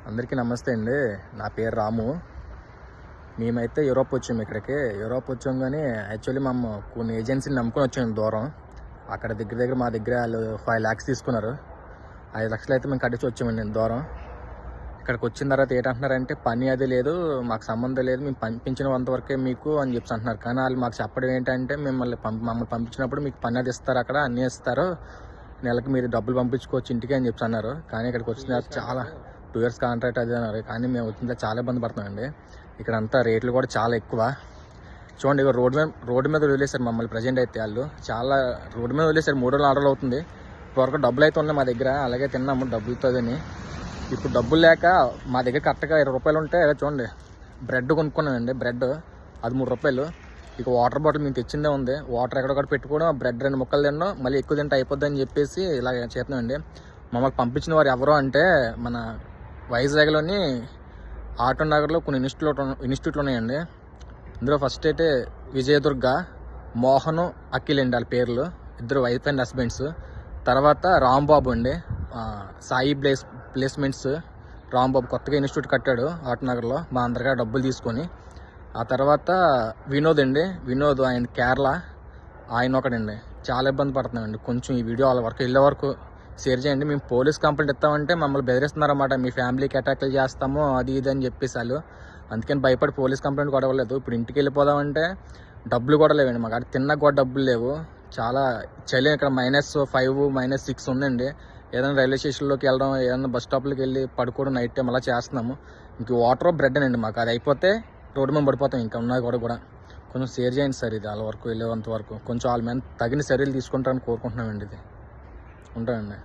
అందరికీ నమస్తే అండి. నా పేరు రాము. మేమైతే యూరోప్ వచ్చాము. యూరోప్ వచ్చాం కానీ యాక్చువల్లీ మేము కొన్ని ఏజెన్సీని నమ్ముకొని వచ్చాము దూరం. అక్కడ దగ్గర మా దగ్గర వాళ్ళు 5 lakhs తీసుకున్నారు. 5 లక్షలు అయితే మేము కట్టించి వచ్చామండి దూరం. ఇక్కడికి వచ్చిన తర్వాత ఏంటంటున్నారంటే పని అది లేదు, మాకు సంబంధం లేదు, మేము పంపించిన అంతవరకే మీకు అని చెప్పి అంటున్నారు. కానీ వాళ్ళు మాకు చెప్పడం ఏంటంటే మమ్మల్ని పంపించినప్పుడు మీకు పని అది ఇస్తారు, అక్కడ అన్నీ ఇస్తారు, నెలకి మీరు డబ్బులు పంపించుకోవచ్చు ఇంటికి అని చెప్పి అన్నారు. కానీ ఇక్కడికి వచ్చిన చాలా 2 years కాంట్రాక్ట్ అది అన్నారు. కానీ మేము వచ్చిన చాలా ఇబ్బంది పడుతున్నామండి. ఇక్కడ అంతా రేట్లు కూడా చాలా ఎక్కువ. చూడండి, ఇక రోడ్డు మీద వదిలేశారు మమ్మల్ని. ప్రజెంట్ అయితే వాళ్ళు చాలా రోడ్డు మీద వదిలేశారు. 3 ఆర్డర్లు అవుతుంది. ఇప్పటివరకు డబ్బులు అయితే ఉన్నాయి మా దగ్గర, అలాగే తిన్నాము డబ్బులతో. ఇప్పుడు డబ్బులు లేక మా దగ్గర కరెక్ట్గా 20 రూపాయలు ఉంటే చూడండి బ్రెడ్ కొనుక్కున్నానండి. బ్రెడ్ అది 3 రూపాయలు. ఇక వాటర్ బాటిల్ మేము తెచ్చిందే ఉంది. వాటర్ ఎక్కడొక్కడ పెట్టుకోవడం, బ్రెడ్ 2 ముక్కలు తినడం, మళ్ళీ ఎక్కువ తింటే అయిపోద్ది అని చెప్పేసి ఇలా చేస్తున్నామండి. మమ్మల్ని పంపించిన వారు ఎవరో అంటే మన వైజాగ్లోని ఆటో నగర్లో కొన్ని ఇన్స్టిట్యూట్లు ఉన్నాయండి. ఇందులో ఫస్ట్ అయితే విజయదుర్గ, మోహన్, అఖిల్ అండి వాళ్ళ పేర్లు, ఇద్దరు వైఫ్ అండ్ హస్బెండ్స్. తర్వాత రాంబాబు అండి, సాయి ప్లేస్మెంట్స్. రాంబాబు కొత్తగా ఇన్స్టిట్యూట్ కట్టాడు ఆటో నగర్లో మా అందరిగా డబ్బులు తీసుకొని. ఆ తర్వాత వినోద్ అండి, వినోద్ ఆయన కేరళ, ఆయన ఒకడండి. చాలా ఇబ్బంది పడుతున్నామండి. కొంచెం ఈ వీడియో వాళ్ళ వరకు వెళ్ళే వరకు షేర్ చేయండి. మేము పోలీస్ కంప్లైంట్ ఇస్తామంటే మమ్మల్ని బెదిరిస్తున్నారన్నమాట. మీ ఫ్యామిలీకి అటాక్లు చేస్తాము అది ఇది అని చెప్పేసి వాళ్ళు. అందుకని భయపడి పోలీస్ కంప్లైంట్ కూడా ఇవ్వలేదు. ఇప్పుడు ఇంటికి వెళ్ళిపోదామంటే డబ్బులు కూడా లేవండి మాకు. అక్కడ తిన్నా కూడా డబ్బులు లేవు. చాలా చలి. ఇక్కడ -5 -6 ఉందండి. ఏదైనా రైల్వే స్టేషన్లోకి వెళ్ళడం, ఏదైనా బస్ స్టాప్లోకి వెళ్ళి పడుకోవడం నైట్ టైం అలా చేస్తున్నాము. ఇంక వాటర్ బ్రెడ్ అండి మాకు. అది అయిపోతే రోడ్డు మీద పడిపోతాం. ఇంకా ఉన్నాయి కూడా కొంచెం షేర్ చేయండి సార్. ఇది వాళ్ళ వరకు వెళ్ళేంత వరకు కొంచెం వాళ్ళ మీద తగిన చర్యలు తీసుకుంటారని కోరుకుంటున్నామండి. ఇది ఉంటామండి.